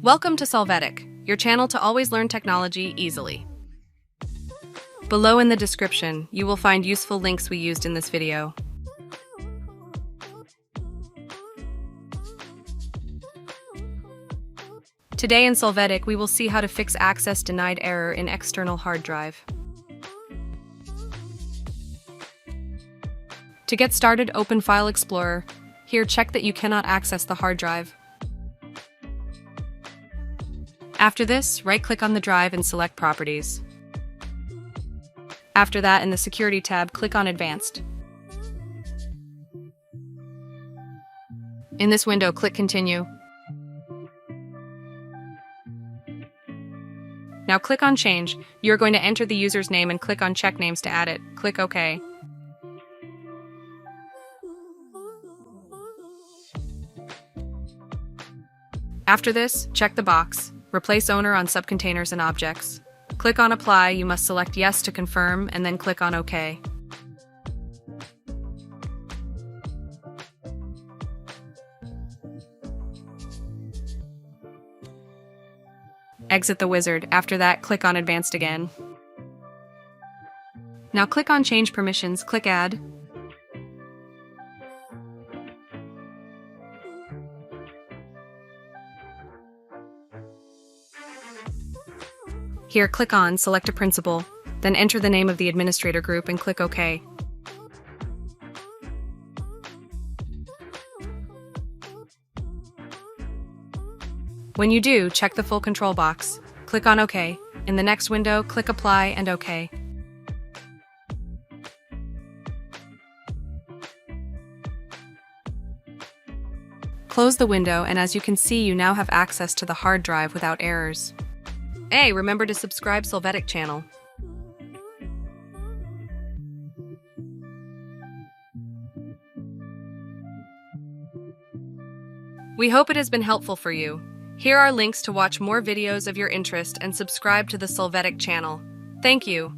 Welcome to Solvetic, your channel to always learn technology easily. Below in the description, you will find useful links we used in this video. Today in Solvetic, we will see how to fix access denied error in external hard drive. To get started, open File Explorer. Here, check that you cannot access the hard drive. After this, right-click on the drive and select Properties. After that, in the Security tab, click on Advanced. In this window, click Continue. Now click on Change. You're going to enter the user's name and click on Check Names to add it. Click OK. After this, check the box. Replace owner on subcontainers and objects. Click on Apply. You must select Yes to confirm and then click on OK. Exit the wizard. After that, click on Advanced again. Now click on Change Permissions. Click Add. Here, click on Select a Principal, then enter the name of the administrator group and click OK. When you do, check the full control box. Click on OK. In the next window, click Apply and OK. Close the window, and as you can see, you now have access to the hard drive without errors. Hey, remember to subscribe Solvetic channel. We hope it has been helpful for you. Here are links to watch more videos of your interest and subscribe to the Solvetic channel. Thank you.